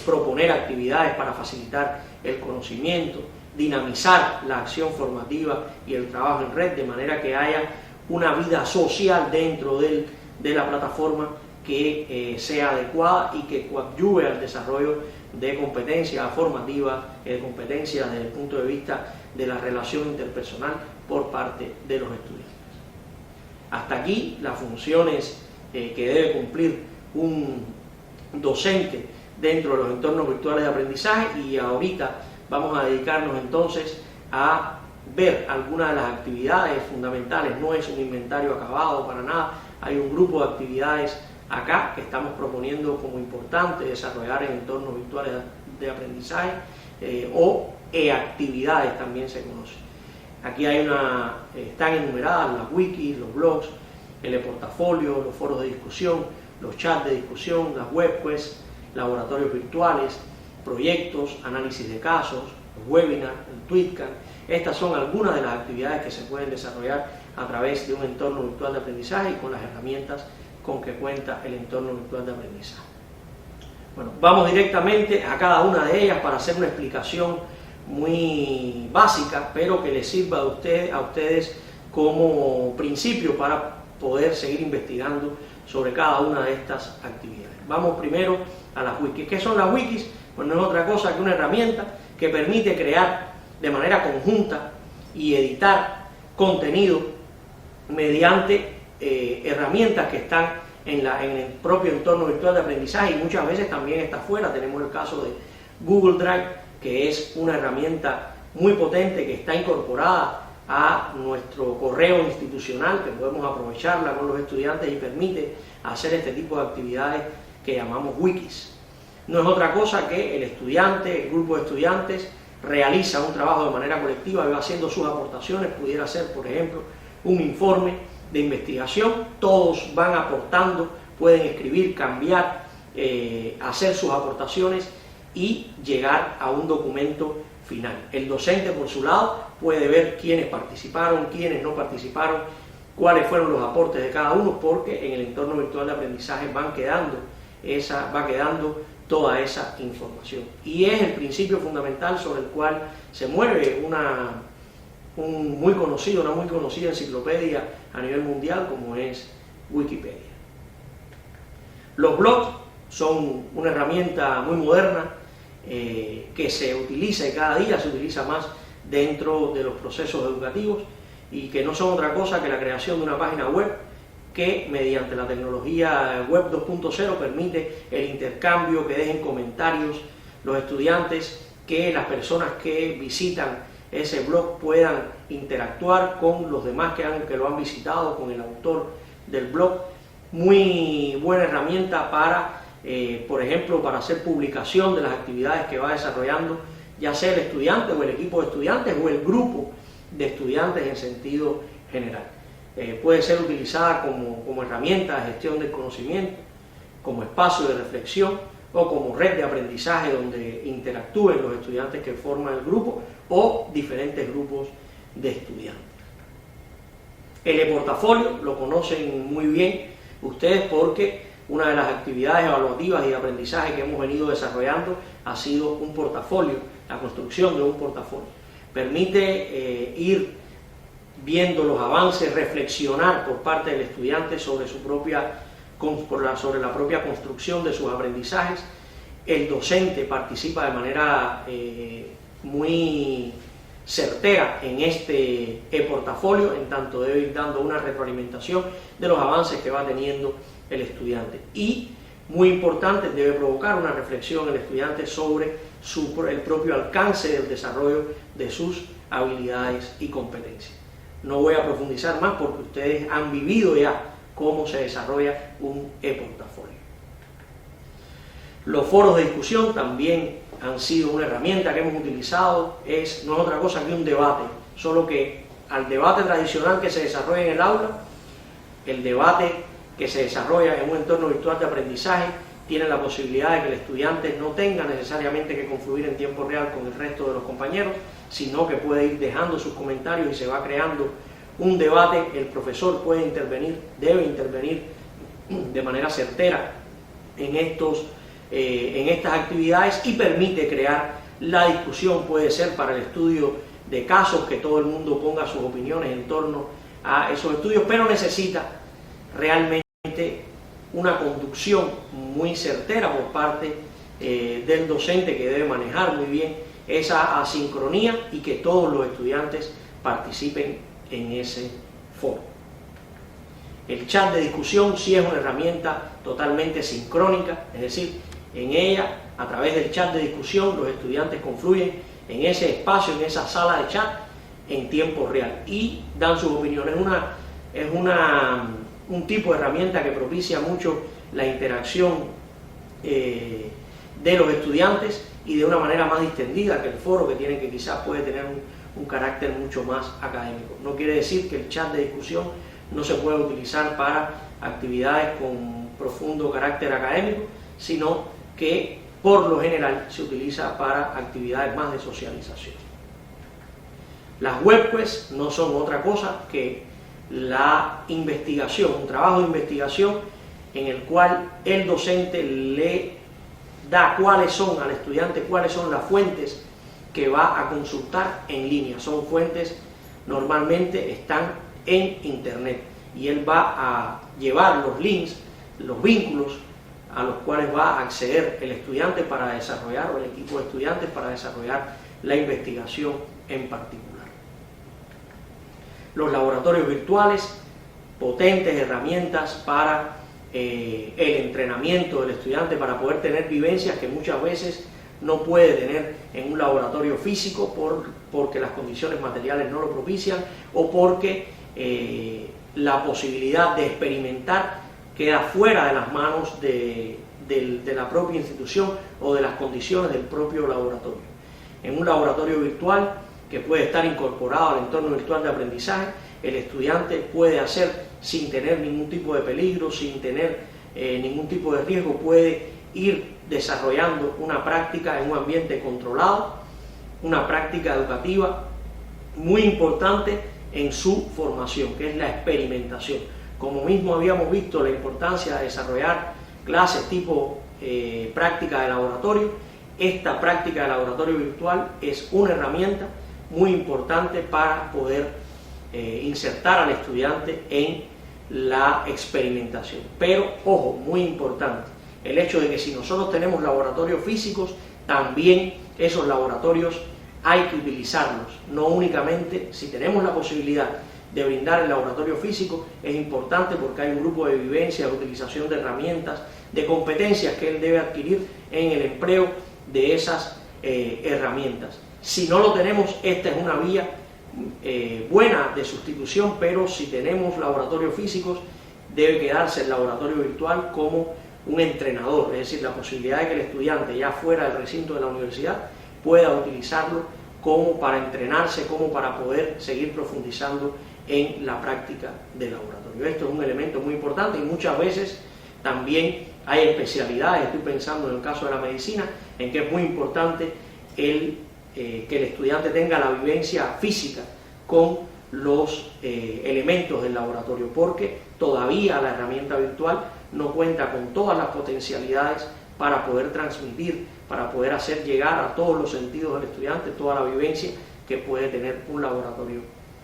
proponer actividades para facilitar el conocimiento, dinamizar la acción formativa y el trabajo en red, de manera que haya una vida social dentro de la plataforma que sea adecuada y que coadyuve al desarrollo de competencias formativas, de competencias desde el punto de vista de la relación interpersonal por parte de los estudiantes. Hasta aquí las funciones que debe cumplir un docente dentro de los entornos virtuales de aprendizaje, y ahorita vamos a dedicarnos entonces a ver algunas de las actividades fundamentales. No es un inventario acabado para nada, hay un grupo de actividades acá que estamos proponiendo como importante desarrollar en entornos virtuales de aprendizaje o actividades también se conocen. Aquí hay están enumeradas las wikis, los blogs, el e-portafolio, los foros de discusión, los chats de discusión, las webquests, laboratorios virtuales, proyectos, análisis de casos, los webinars, el tweetcam. Estas son algunas de las actividades que se pueden desarrollar a través de un entorno virtual de aprendizaje y con las herramientas con que cuenta el entorno virtual de aprendizaje. Bueno, vamos directamente a cada una de ellas para hacer una explicación muy básica, pero que les sirva a ustedes como principio para poder seguir investigando sobre cada una de estas actividades. Vamos primero a las wikis. ¿Qué son las wikis? Pues no es otra cosa que una herramienta que permite crear de manera conjunta y editar contenido mediante herramientas que están en el propio entorno virtual de aprendizaje, y muchas veces también está fuera. Tenemos el caso de Google Drive, que es una herramienta muy potente que está incorporada a nuestro correo institucional, que podemos aprovecharla con los estudiantes y permite hacer este tipo de actividades que llamamos wikis. No es otra cosa que el estudiante, el grupo de estudiantes, realiza un trabajo de manera colectiva y va haciendo sus aportaciones. Pudiera ser, por ejemplo, un informe de investigación, todos van aportando, pueden escribir, cambiar, hacer sus aportaciones y llegar a un documento final. El docente, por su lado, puede ver quiénes participaron, quiénes no participaron, cuáles fueron los aportes de cada uno, porque en el entorno virtual de aprendizaje va quedando toda esa información. Y es el principio fundamental sobre el cual se mueve una muy conocida enciclopedia a nivel mundial como es Wikipedia. Los blogs son una herramienta muy moderna que se utiliza y cada día se utiliza más dentro de los procesos educativos, y que no son otra cosa que la creación de una página web que mediante la tecnología web 2.0 permite el intercambio, que dejen comentarios los estudiantes, que las personas que visitan ese blog puedan interactuar con los demás que lo han visitado, con el autor del blog. Muy buena herramienta para, por ejemplo, para hacer publicación de las actividades que va desarrollando, ya sea el estudiante o el equipo de estudiantes o el grupo de estudiantes en sentido general. Puede ser utilizada como herramienta de gestión del conocimiento, como espacio de reflexión o como red de aprendizaje donde interactúen los estudiantes que forman el grupo o diferentes grupos de estudiantes. El e-portafolio lo conocen muy bien ustedes, porque una de las actividades evaluativas y de aprendizaje que hemos venido desarrollando ha sido un portafolio, la construcción de un portafolio. Permite ir viendo los avances, reflexionar por parte del estudiante sobre la propia construcción de sus aprendizajes. El docente participa de manera muy certera en este e-portafolio, en tanto debe ir dando una retroalimentación de los avances que va teniendo el estudiante. Y muy importante, debe provocar una reflexión en el estudiante sobre el propio alcance del desarrollo de sus habilidades y competencias. No voy a profundizar más porque ustedes han vivido ya cómo se desarrolla un e-portafolio. Los foros de discusión también han sido una herramienta que hemos utilizado, no es otra cosa que un debate, solo que al debate tradicional que se desarrolla en el aula, el debate que se desarrolla en un entorno virtual de aprendizaje tiene la posibilidad de que el estudiante no tenga necesariamente que confluir en tiempo real con el resto de los compañeros, sino que puede ir dejando sus comentarios y se va creando un debate. El profesor puede intervenir, debe intervenir de manera certera en estas actividades y permite crear la discusión. Puede ser para el estudio de casos, que todo el mundo ponga sus opiniones en torno a esos estudios, pero necesita realmente una conducción muy certera por parte del docente, que debe manejar muy bien esa asincronía y que todos los estudiantes participen en ese foro. El chat de discusión sí es una herramienta totalmente sincrónica, es decir, en ella, a través del chat de discusión, los estudiantes confluyen en ese espacio, en esa sala de chat, en tiempo real y dan sus opiniones. Es un tipo de herramienta que propicia mucho la interacción de los estudiantes y de una manera más distendida que el foro, que quizás puede tener un carácter mucho más académico. No quiere decir que el chat de discusión no se pueda utilizar para actividades con profundo carácter académico, sino que por lo general se utiliza para actividades más de socialización. Las webquests no son otra cosa que la investigación, un trabajo de investigación en el cual el docente le da cuáles son al estudiante, cuáles son las fuentes que va a consultar en línea. Son fuentes, normalmente están en internet, y él va a llevar los links, los vínculos a los cuales va a acceder el estudiante para desarrollar, o el equipo de estudiantes para desarrollar la investigación en particular. Los laboratorios virtuales, potentes herramientas para el entrenamiento del estudiante, para poder tener vivencias que muchas veces no puede tener en un laboratorio físico porque las condiciones materiales no lo propician, o porque la posibilidad de experimentar queda fuera de las manos de la propia institución o de las condiciones del propio laboratorio. En un laboratorio virtual que puede estar incorporado al entorno virtual de aprendizaje, el estudiante puede hacer sin tener ningún tipo de peligro, sin tener ningún tipo de riesgo, puede ir desarrollando una práctica en un ambiente controlado, una práctica educativa muy importante en su formación, que es la experimentación. Como mismo habíamos visto la importancia de desarrollar clases tipo práctica de laboratorio, esta práctica de laboratorio virtual es una herramienta muy importante para poder insertar al estudiante en la experimentación. Pero, ojo, muy importante, el hecho de que si nosotros tenemos laboratorios físicos, también esos laboratorios hay que utilizarlos, no únicamente si tenemos la posibilidad de brindar el laboratorio físico. Es importante porque hay un grupo de vivencia, de utilización de herramientas, de competencias que él debe adquirir en el empleo de esas herramientas. Si no lo tenemos, esta es una vía buena de sustitución, pero si tenemos laboratorios físicos, debe quedarse el laboratorio virtual como un entrenador, es decir, la posibilidad de que el estudiante, ya fuera del recinto de la universidad, pueda utilizarlo como para entrenarse, como para poder seguir profundizando en la práctica del laboratorio. Esto es un elemento muy importante, y muchas veces también hay especialidades. Estoy pensando en el caso de la medicina, en que es muy importante que el estudiante tenga la vivencia física con los elementos del laboratorio, porque todavía la herramienta virtual no cuenta con todas las potencialidades para poder transmitir, para poder hacer llegar a todos los sentidos del estudiante toda la vivencia que puede tener un laboratorio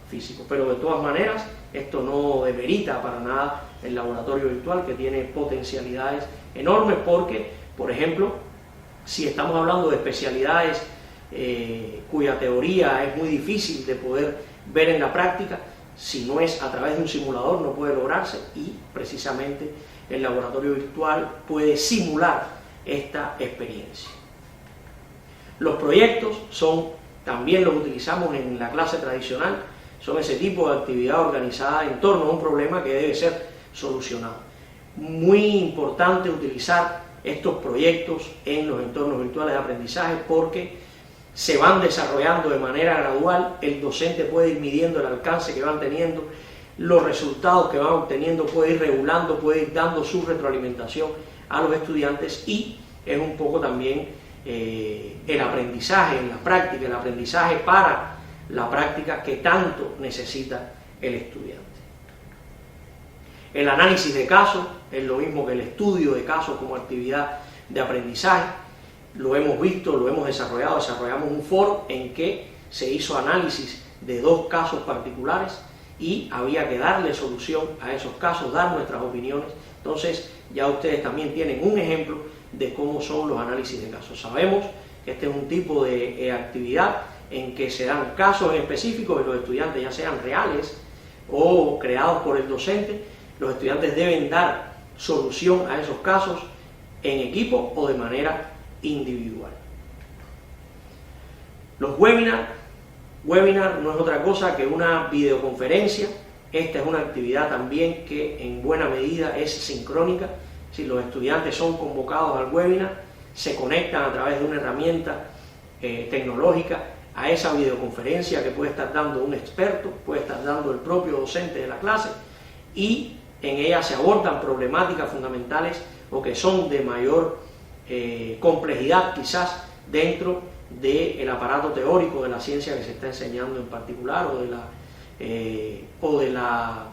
físico. Pero de todas maneras, esto no demerita para nada el laboratorio virtual, que tiene potencialidades enormes, porque, por ejemplo, si estamos hablando de especialidades cuya teoría es muy difícil de poder ver en la práctica, si no es a través de un simulador no puede lograrse, y precisamente el laboratorio virtual puede simular esta experiencia. Los proyectos también los utilizamos en la clase tradicional, son ese tipo de actividad organizada en torno a un problema que debe ser solucionado. Muy importante utilizar estos proyectos en los entornos virtuales de aprendizaje porque se van desarrollando de manera gradual, el docente puede ir midiendo el alcance que van teniendo, los resultados que van obteniendo, puede ir regulando, puede ir dando su retroalimentación a los estudiantes y es un poco también el aprendizaje en la práctica, el aprendizaje para la práctica que tanto necesita el estudiante. El análisis de casos es lo mismo que el estudio de casos como actividad de aprendizaje. Lo hemos visto, lo hemos desarrollado, desarrollamos un foro en que se hizo análisis de 2 casos particulares y había que darle solución a esos casos, dar nuestras opiniones. Entonces ya ustedes también tienen un ejemplo de cómo son los análisis de casos. Sabemos que este es un tipo de actividad en que se dan casos específicos de los estudiantes, ya sean reales o creados por el docente. Los estudiantes deben dar solución a esos casos en equipo o de manera individual. Los webinars no es otra cosa que una videoconferencia. Esta es una actividad también que en buena medida es sincrónica. Si los estudiantes son convocados al webinar, se conectan a través de una herramienta tecnológica a esa videoconferencia que puede estar dando un experto, puede estar dando el propio docente de la clase, y en ella se abordan problemáticas fundamentales o que son de mayor complejidad quizás dentro del aparato teórico de la ciencia que se está enseñando en particular o de la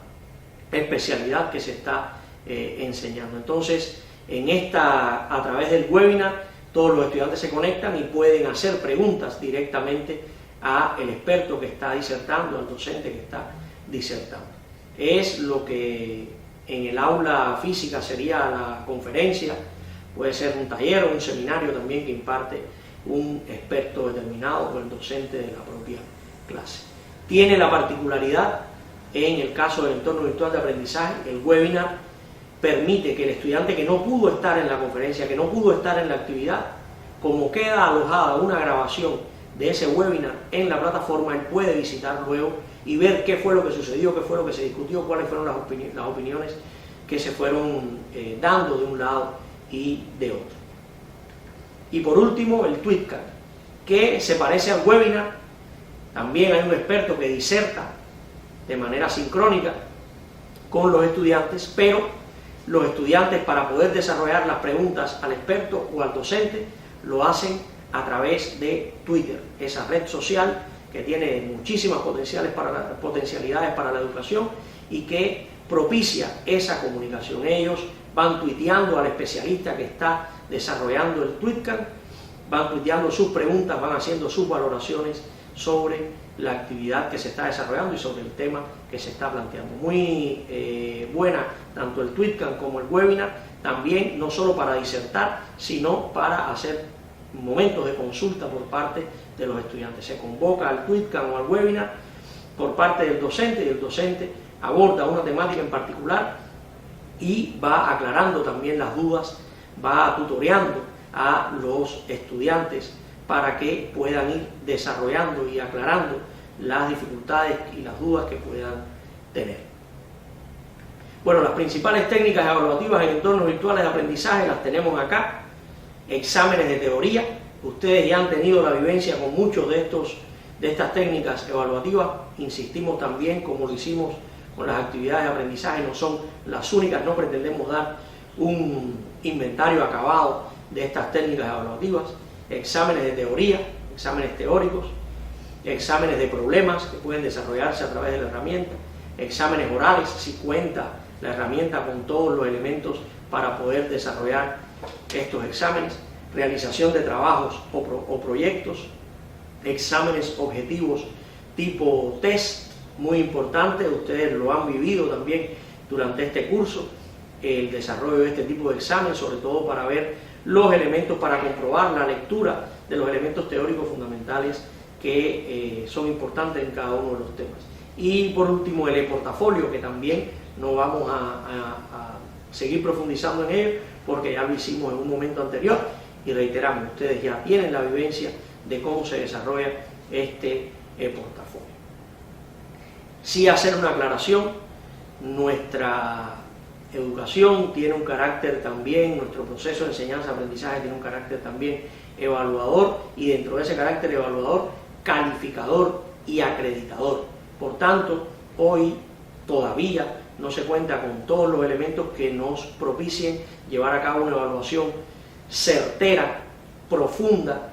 especialidad que se está enseñando. Entonces, a través del webinar, todos los estudiantes se conectan y pueden hacer preguntas directamente al experto que está disertando, al docente que está disertando. Es lo que en el aula física sería la conferencia, puede ser un taller o un seminario también que imparte un experto determinado o el docente de la propia clase. Tiene la particularidad, en el caso del entorno virtual de aprendizaje, el webinar permite que el estudiante que no pudo estar en la conferencia, que no pudo estar en la actividad, como queda alojada una grabación de ese webinar en la plataforma, él puede visitar luego y ver qué fue lo que sucedió, qué fue lo que se discutió, cuáles fueron las opiniones que se fueron dando de un lado y de otro. Y por último, el Tweetcast, que se parece al webinar. También hay un experto que diserta de manera sincrónica con los estudiantes, pero los estudiantes, para poder desarrollar las preguntas al experto o al docente, lo hacen a través de Twitter, esa red social que tiene muchísimas potencialidades para la educación y que propicia esa comunicación. Ellos van tuiteando al especialista que está desarrollando el Tweetcast, van tuiteando sus preguntas, van haciendo sus valoraciones sobre la actividad que se está desarrollando y sobre el tema que se está planteando. Muy buena tanto el Tweetcast como el webinar, también no solo para disertar, sino para hacer momentos de consulta por parte de los estudiantes. Se convoca al Tweetcast o al webinar por parte del docente y el docente aborda una temática en particular y va aclarando también las dudas, va tutoreando a los estudiantes para que puedan ir desarrollando y aclarando las dificultades y las dudas que puedan tener. Bueno, las principales técnicas evaluativas en entornos virtuales de aprendizaje las tenemos acá. Exámenes de teoría. Ustedes ya han tenido la vivencia con muchos de estas técnicas evaluativas. Insistimos también, como lo hicimos con las actividades de aprendizaje, no son las únicas, no pretendemos dar un inventario acabado de estas técnicas evaluativas. Exámenes de teoría, exámenes teóricos, exámenes de problemas que pueden desarrollarse a través de la herramienta, exámenes orales, si cuenta la herramienta con todos los elementos para poder desarrollar estos exámenes, realización de trabajos o proyectos, exámenes objetivos tipo test, muy importante, ustedes lo han vivido también durante este curso, el desarrollo de este tipo de examen, sobre todo para ver los elementos, para comprobar la lectura de los elementos teóricos fundamentales que son importantes en cada uno de los temas. Y por último el e-portafolio, que también no vamos a seguir profundizando en ello porque ya lo hicimos en un momento anterior y reiteramos, ustedes ya tienen la vivencia de cómo se desarrolla este portafolio. Sí hacer una aclaración, nuestra educación tiene un carácter también, nuestro proceso de enseñanza-aprendizaje tiene un carácter también evaluador y dentro de ese carácter evaluador, calificador y acreditador. Por tanto, hoy todavía no se cuenta con todos los elementos que nos propicien llevar a cabo una evaluación certera, profunda,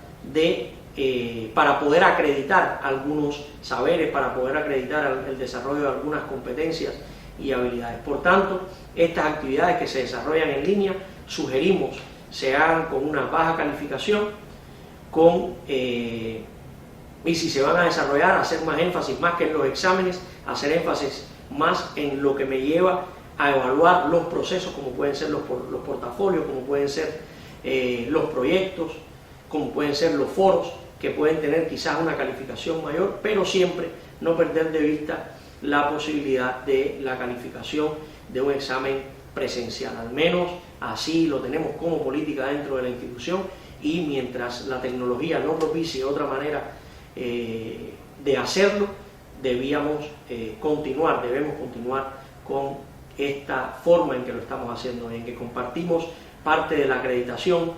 para poder acreditar algunos saberes, para poder acreditar el desarrollo de algunas competencias y habilidades. Por tanto, estas actividades que se desarrollan en línea, sugerimos se hagan con una baja calificación, y si se van a desarrollar, hacer más énfasis, más que en los exámenes, hacer énfasis más en lo que me lleva a evaluar los procesos, como pueden ser los portafolios, como pueden ser los proyectos, como pueden ser los foros, que pueden tener quizás una calificación mayor, pero siempre no perder de vista la posibilidad de la calificación de un examen presencial. Al menos así lo tenemos como política dentro de la institución, y mientras la tecnología no propicie otra manera de hacerlo, debemos continuar con esta forma en que lo estamos haciendo, en que compartimos parte de la acreditación,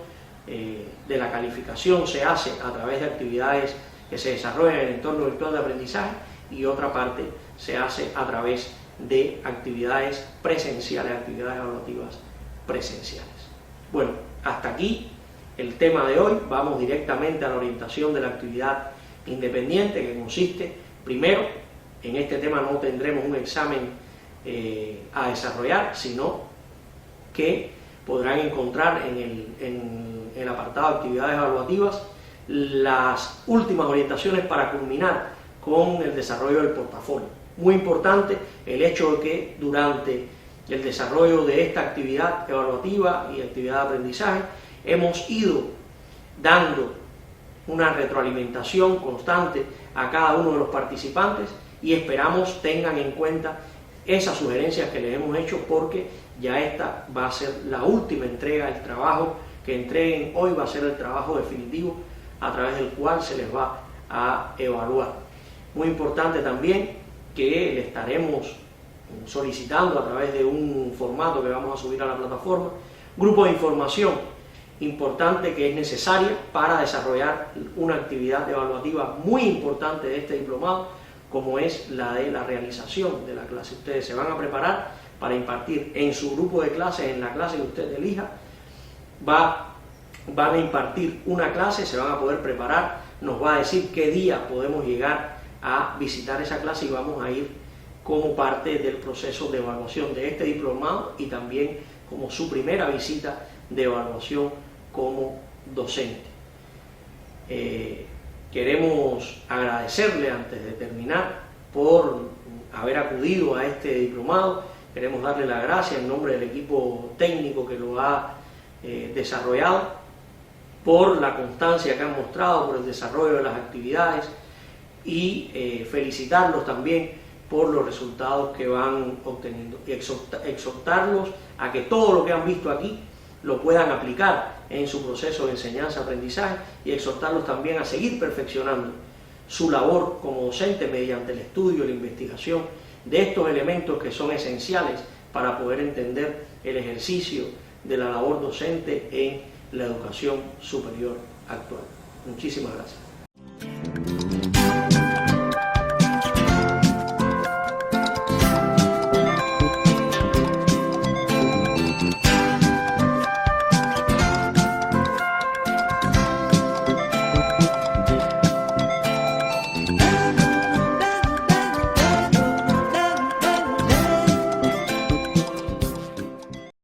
de la calificación se hace a través de actividades que se desarrollan en el entorno virtual de aprendizaje, y otra parte se hace a través de actividades presenciales, actividades evaluativas presenciales. Bueno, hasta aquí el tema de hoy. Vamos directamente a la orientación de la actividad independiente, que consiste, primero, en este tema no tendremos un examen a desarrollar, sino que podrán encontrar en el apartado de actividades evaluativas las últimas orientaciones para culminar con el desarrollo del portafolio. Muy importante el hecho de que durante el desarrollo de esta actividad evaluativa y actividad de aprendizaje hemos ido dando una retroalimentación constante a cada uno de los participantes, y esperamos tengan en cuenta esas sugerencias que les hemos hecho, porque ya esta va a ser la última entrega. El trabajo que entreguen hoy va a ser el trabajo definitivo a través del cual se les va a evaluar. Muy importante también que le estaremos solicitando a través de un formato que vamos a subir a la plataforma, grupo de información importante que es necesaria para desarrollar una actividad evaluativa muy importante de este diplomado, como es la de la realización de la clase. Ustedes se van a preparar para impartir en su grupo de clases, en la clase que usted elija, van a impartir una clase, se van a poder preparar, nos va a decir qué día podemos llegar a visitar esa clase, y vamos a ir como parte del proceso de evaluación de este diplomado y también como su primera visita de evaluación como docente. Queremos agradecerle, antes de terminar, por haber acudido a este diplomado. Queremos darle las gracias en nombre del equipo técnico que lo ha desarrollado, por la constancia que han mostrado, por el desarrollo de las actividades, y felicitarlos también por los resultados que van obteniendo, y exhortarlos a que todo lo que han visto aquí lo puedan aplicar en su proceso de enseñanza-aprendizaje, y exhortarlos también a seguir perfeccionando su labor como docente mediante el estudio y la investigación de estos elementos que son esenciales para poder entender el ejercicio de la labor docente en la educación superior actual. Muchísimas gracias.